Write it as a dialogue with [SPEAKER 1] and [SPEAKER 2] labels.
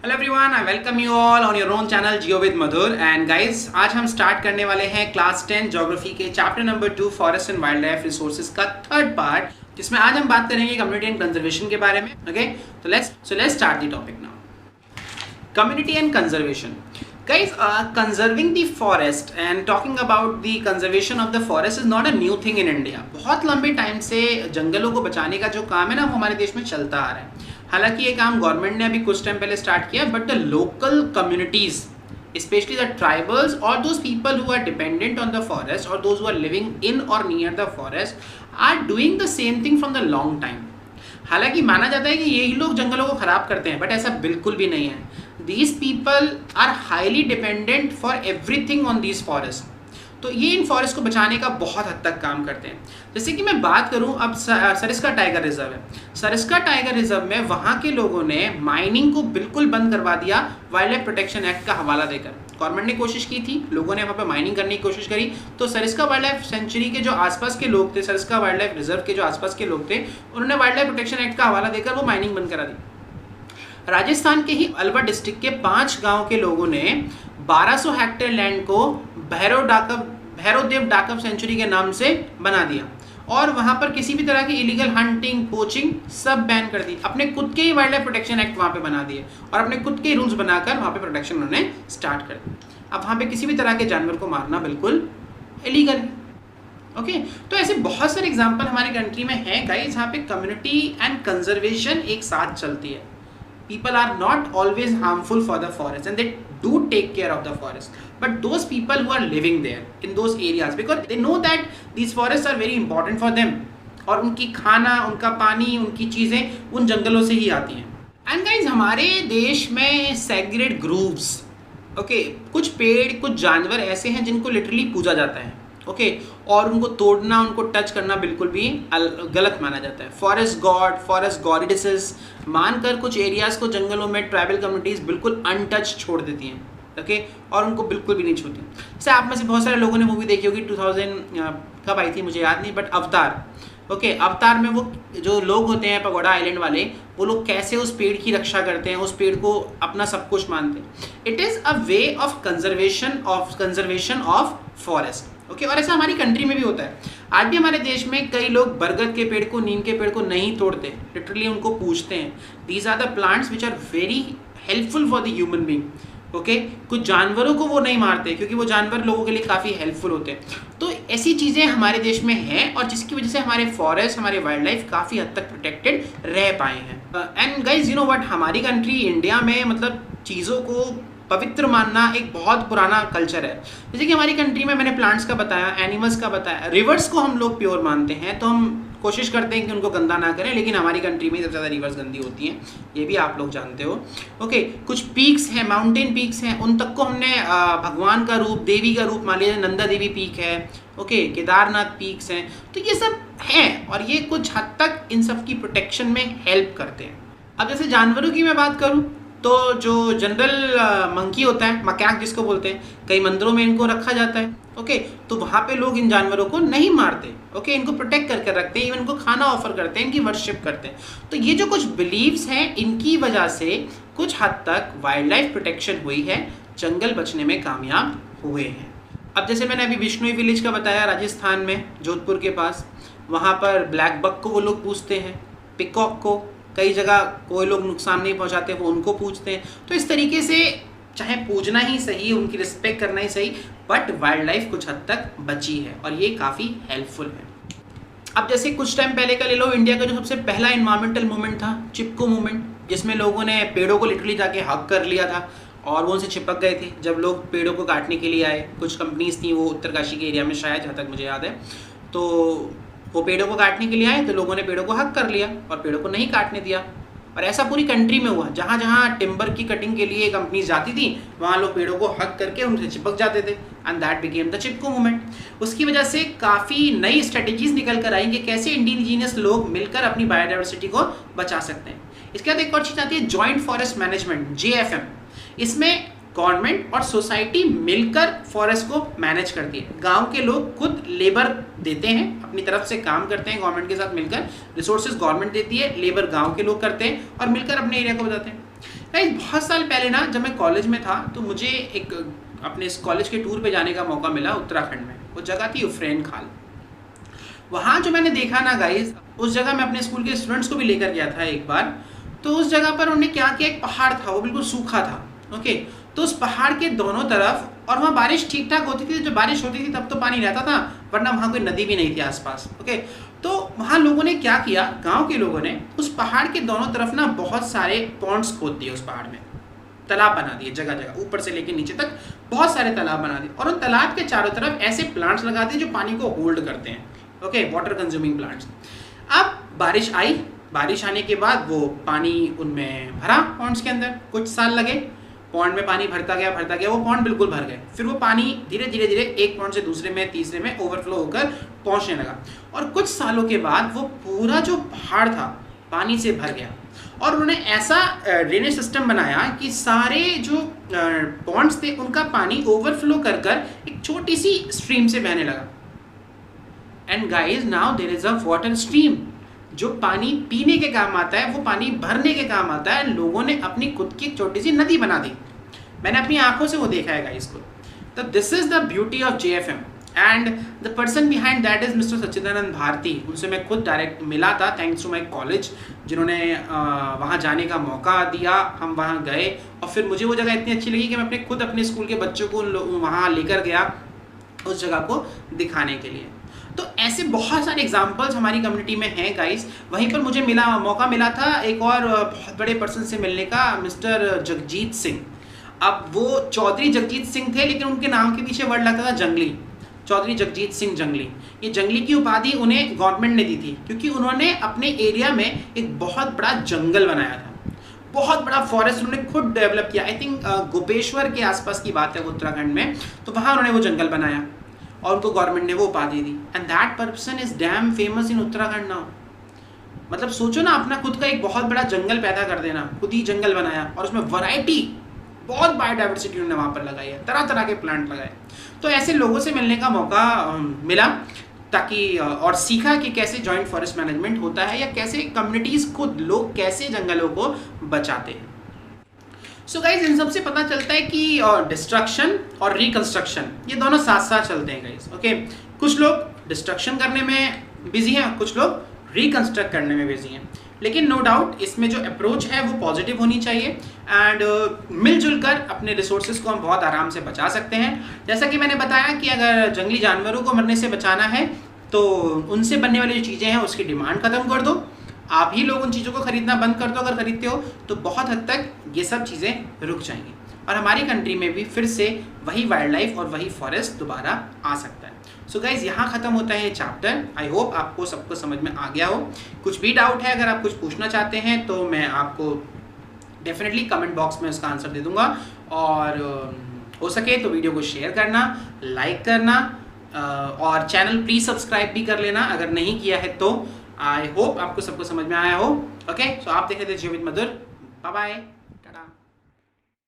[SPEAKER 1] Hello everyone, I welcome you all on your own channel Jio with Madhur. And guys, आज हम start करने वाले हैं class 10 geography के chapter number 2 forest and wild life resources का third part, जिसमें आज हम बात करेंगे कम्युनिटी एंड कंजर्वेशन के बारे में। ओके, तो let's start the topic now. Community and conservation. Guys, conserving the forest and talking about the conservation of the forest is not a new thing in India. बहुत लंबे time से जंगलों को बचाने का जो काम है ना, वो हमारे देश में चलता आ रहा है। हालांकि ये काम गवर्नमेंट ने अभी कुछ टाइम पहले स्टार्ट किया, but the local communities, especially the tribals or those people who are dependent on the forest or those who are living in or near the forest are doing the same thing from the long time. हालांकि माना जाता है कि यही लोग जंगलों को खराब करते हैं, बट ऐसा बिल्कुल भी नहीं है। These people are highly dependent for everything on these forests. तो ये इन फॉरेस्ट को बचाने का बहुत हद तक काम करते हैं। जैसे कि मैं बात करूं, अब सरिस्का टाइगर रिजर्व है। सरिस्का टाइगर रिजर्व में वहाँ के लोगों ने माइनिंग को बिल्कुल बंद करवा दिया वाइल्ड लाइफ प्रोटेक्शन एक्ट का हवाला देकर। गवर्नमेंट ने कोशिश की थी, लोगों ने वहाँ पे माइनिंग करने की कोशिश करी, तो सरिस्का वाइल्ड लाइफ सेंचुरी के जो आसपास के लोग थे, सरिस्का वाइल्ड लाइफ रिजर्व के जो आसपास के लोग थे, उन्होंने वाइल्ड लाइफ प्रोटेक्शन एक्ट का हवाला देकर वो माइनिंग बंद करा दी। राजस्थान के ही अलवर डिस्ट्रिक्ट के 5 गांव के लोगों ने 1200 हेक्टेयर लैंड को भैरवदेव डाकब सेंचुरी के नाम से बना दिया और वहां पर किसी भी तरह की इलीगल हंटिंग, पोचिंग सब बैन कर दी। अपने खुद के ही वाइल्ड लाइफ प्रोटेक्शन एक्ट वहां पे बना दिए और अपने खुद के ही रूल्स बनाकर वहां पे प्रोटेक्शन उन्होंने स्टार्ट कर दिया। अब वहां पे किसी भी तरह के जानवर को मारना बिल्कुल इलीगल है। ओके, तो ऐसे बहुत सारे एग्जाम्पल हमारे कंट्री में हैं गाइस, जहाँ पे कम्युनिटी एंड कंजर्वेशन एक साथ चलती है। People are not always harmful for the forest and they do take care of the forest, but those people who are living there in those areas, because they know that these forests are very important for them और उनकी खाना, उनका पानी, उनकी चीज़ें उन जंगलों से ही आती हैं। And guys, हमारे देश में segregated groups, okay, कुछ पेड़, कुछ जानवर ऐसे हैं जिनको लिटरली पूजा जाता है, ओके, और उनको तोड़ना, उनको टच करना बिल्कुल भी गलत माना जाता है। फॉरेस्ट गॉड, फॉरेस्ट गॉडेसेस मानकर कुछ एरियाज़ को जंगलों में ट्राइबल कम्युनिटीज़ बिल्कुल अनटच छोड़ देती हैं, ओके, और उनको बिल्कुल भी नहीं छूती। जैसे आप में से बहुत सारे लोगों ने मूवी देखी होगी, 2000 कब आई थी मुझे याद नहीं, बट अवतार। ओके, अवतार में वो जो लोग होते हैं पगोड़ा आइलैंड वाले, वो लोग कैसे उस पेड़ की रक्षा करते हैं, उस पेड़ को अपना सब कुछ मानते हैं। It is a way of conservation of forest. Okay, और ऐसा हमारी कंट्री में भी होता है। आज भी हमारे देश में कई लोग बरगद के पेड़ को, नीम के पेड़ को नहीं तोड़ते, लिटरली उनको पूजते हैं। These are the plants which are very helpful for the human being. Okay, कुछ जानवरों को वो नहीं मारते क्योंकि वो जानवर लोगों के लिए काफ़ी हेल्पफुल होते हैं। तो ऐसी चीज़ें हमारे देश में हैं और जिसकी वजह से हमारे फॉरेस्ट, हमारे वाइल्ड लाइफ काफ़ी हद तक प्रोटेक्टेड रह पाए हैं। And guys, you know what, हमारी कंट्री इंडिया में मतलब चीज़ों को पवित्र मानना एक बहुत पुराना कल्चर है। जैसे कि हमारी कंट्री में मैंने प्लांट्स का बताया, एनिमल्स का बताया, रिवर्स को हम लोग प्योर मानते हैं, तो हम कोशिश करते हैं कि उनको गंदा ना करें, लेकिन हमारी कंट्री में सबसे ज़्यादा रिवर्स गंदी होती हैं, ये भी आप लोग जानते हो। ओके, कुछ पीक्स हैं, माउंटेन पीक्स हैं, उन तक को हमने भगवान का रूप, देवी का रूप मान लिया। नंदा देवी पीक है, ओके, केदारनाथ पीक्स हैं, तो ये सब हैं और ये कुछ हद तक इन सब की प्रोटेक्शन में हेल्प करते हैं। अब जैसे जानवरों की मैं बात करूँ तो जो जनरल मंकी होता है, मकैक जिसको बोलते हैं, कई मंदिरों में इनको रखा जाता है। ओके, तो वहाँ पे लोग इन जानवरों को नहीं मारते, ओके, इनको प्रोटेक्ट करके रखते हैं, इवन इनको खाना ऑफर करते हैं, इनकी वर्शिप करते हैं। तो ये जो कुछ बिलीव्स हैं, इनकी वजह से कुछ हद तक वाइल्ड लाइफ प्रोटेक्शन हुई है, जंगल बचने में कामयाब हुए हैं। अब जैसे मैंने अभी विष्णुई विलेज का बताया, राजस्थान में जोधपुर के पास, वहाँ पर ब्लैक बक को वो लोग पूछते हैं, पिकॉक को कई जगह कोई लोग नुकसान नहीं पहुंचाते, वो उनको पूछते हैं। तो इस तरीके से चाहे पूजना ही सही, उनकी रिस्पेक्ट करना ही सही, बट वाइल्ड लाइफ कुछ हद तक बची है और ये काफ़ी हेल्पफुल है। अब जैसे कुछ टाइम पहले का ले लो, इंडिया का जो सबसे पहला इन्वायरमेंटल मूवमेंट था, चिपको मूवमेंट, जिसमें लोगों ने पेड़ों को लिटरली जाके हक कर लिया था और वो उनसे चिपक गए थे जब लोग पेड़ों को काटने के लिए आए। कुछ कंपनीज थी वो उत्तरकाशी के एरिया में, शायद जहाँ तक मुझे याद है, तो वो पेड़ों को काटने के लिए आए तो लोगों ने पेड़ों को हक कर लिया और पेड़ों को नहीं काटने दिया। और ऐसा पूरी कंट्री में हुआ, जहाँ जहाँ टिम्बर की कटिंग के लिए कंपनीज जाती थी, वहाँ लोग पेड़ों को हक करके उनसे चिपक जाते थे, and that became the Chipko movement. उसकी वजह से काफ़ी नई स्ट्रेटेजीज निकल कर आई कि कैसे इंडिजिनियस लोग मिलकर अपनी बायोडाइवर्सिटी को बचा सकते हैं। इसके बाद एक और चीज़ आती है जॉइंट फॉरेस्ट मैनेजमेंट, JFM। इसमें गवर्नमेंट और सोसाइटी मिलकर फॉरेस्ट को मैनेज करती है। गांव के लोग खुद लेबर देते हैं, अपनी तरफ से काम करते हैं गवर्नमेंट के साथ मिलकर, रिसोर्सेज गवर्नमेंट देती है, लेबर गांव के लोग करते हैं और मिलकर अपने एरिया को बताते हैं। गाइस बहुत साल पहले ना जब मैं कॉलेज में था तो मुझे एक अपने इस कॉलेज के टूर पे जाने का मौका मिला उत्तराखंड में। वो जगह थी उफरैन खाल। वहाँ जो मैंने देखा ना गाइस, उस जगह मैं अपने स्कूल के स्टूडेंट्स को भी लेकर गया था एक बार। तो उस जगह पर उन्होंने क्या किया, एक पहाड़ था वो बिल्कुल सूखा था। ओके, तो उस पहाड़ के दोनों तरफ, और वहाँ बारिश ठीक ठाक होती थी, जब बारिश होती थी तब तो पानी रहता था, वरना वहाँ कोई नदी भी नहीं थी आसपास। ओके, तो वहाँ लोगों ने क्या किया, गांव के लोगों ने उस पहाड़ के दोनों तरफ ना बहुत सारे पॉन्ड्स खोद दिए, उस पहाड़ में तालाब बना दिए, जगह जगह ऊपर से लेकर नीचे तक बहुत सारे तालाब बना दिए, और उन तालाब के चारों तरफ ऐसे प्लांट्स लगा दिए जो पानी को होल्ड करते हैं। Okay, water consuming plants. अब बारिश आई, बारिश आने के बाद वो पानी उनमें भरा पॉन्ड्स के अंदर, कुछ साल लगे, पॉन्ड में पानी भरता गया, वो पॉन्ड बिल्कुल भर गए। फिर वो पानी धीरे धीरे एक पॉन्ड से दूसरे में, तीसरे में ओवरफ्लो होकर पहुंचने लगा, और कुछ सालों के बाद वो पूरा जो पहाड़ था पानी से भर गया, और उन्होंने ऐसा ड्रेनेज सिस्टम बनाया कि सारे जो पॉन्ड्स थे उनका पानी ओवरफ्लो कर कर एक छोटी सी स्ट्रीम से बहने लगा। And guys now there is a water stream. जो पानी पीने के काम आता है वो पानी भरने के काम आता है। लोगों ने अपनी खुद की एक छोटी सी नदी बना दी। मैंने अपनी आंखों से वो देखा है गाइस को। तो this is the beauty of JFM, and the person behind that is mister Sachchidanand Bharti. उनसे मैं खुद डायरेक्ट मिला था, थैंक्स टू माई कॉलेज, जिन्होंने वहाँ जाने का मौका दिया। हम वहाँ गए और फिर मुझे वो जगह इतनी अच्छी लगी कि मैं खुद अपने स्कूल के बच्चों को वहाँ लेकर गया उस जगह को दिखाने के लिए। तो ऐसे बहुत सारे एग्जाम्पल्स हमारी कम्युनिटी में हैं गाइस। वहीं पर मुझे मौका मिला था एक और बहुत बड़े पर्सन से मिलने का, मिस्टर जगजीत सिंह। अब वो चौधरी जगजीत सिंह थे, लेकिन उनके नाम के पीछे वर्ड लगता था जंगली। चौधरी जगजीत सिंह जंगली। ये जंगली की उपाधि उन्हें गवर्नमेंट ने दी थी क्योंकि उन्होंने अपने एरिया में एक बहुत बड़ा जंगल बनाया था, बहुत बड़ा फॉरेस्ट उन्होंने खुद डेवलप किया। आई थिंक गोपेश्वर के आसपास की बात है वो उत्तराखंड में, तो वहाँ उन्होंने वो जंगल बनाया और उनको गवर्नमेंट ने वो उपाधि दी। And that person is damn famous in Uttarakhand now. मतलब सोचो ना, अपना खुद का एक बहुत बड़ा जंगल पैदा कर देना, खुद ही जंगल बनाया, और उसमें वैरायटी, बहुत बायोडाइवर्सिटी उन्होंने वहाँ पर लगाई है, तरह तरह के प्लांट लगाए। तो ऐसे लोगों से मिलने का मौका मिला ताकि और सीखा कि कैसे जॉइंट फॉरेस्ट मैनेजमेंट होता है, या कैसे कम्युनिटीज़ खुद लोग कैसे जंगलों को बचाते हैं। सो गाइज, इन सबसे पता चलता है कि डिस्ट्रक्शन और रिकंस्ट्रक्शन ये दोनों साथ साथ चलते हैं गाइज। ओके, कुछ लोग डिस्ट्रक्शन करने में बिजी हैं, कुछ लोग रिकंस्ट्रक्ट करने में बिजी हैं, लेकिन नो डाउट इसमें जो अप्रोच है वो पॉजिटिव होनी चाहिए। एंड मिलजुल कर अपने रिसोर्सेज को हम बहुत आराम से बचा सकते हैं। जैसा कि मैंने बताया कि अगर जंगली जानवरों को मरने से बचाना है तो उनसे बनने वाली जो चीज़ें हैं उसकी डिमांड खत्म कर दो। आप ही लोग उन चीज़ों को खरीदना बंद कर दो। अगर खरीदते हो तो बहुत हद तक ये सब चीज़ें रुक जाएंगी और हमारी कंट्री में भी फिर से वही वाइल्ड लाइफ और वही फॉरेस्ट दोबारा आ सकता है। सो गाइज, यहाँ खत्म होता है ये चैप्टर। आई होप आपको सबको समझ में आ गया हो। कुछ भी डाउट है, अगर आप कुछ पूछना चाहते हैं तो मैं आपको डेफिनेटली कमेंट बॉक्स में उसका आंसर दे दूंगा, और हो सके तो वीडियो को शेयर करना, लाइक करना, और चैनल प्लीज़ सब्सक्राइब भी कर लेना अगर नहीं किया है तो। आई होप आपको सबको समझ में आया हो। ओके, सो आप देख रहे थे geo with Madhur. Bye bye.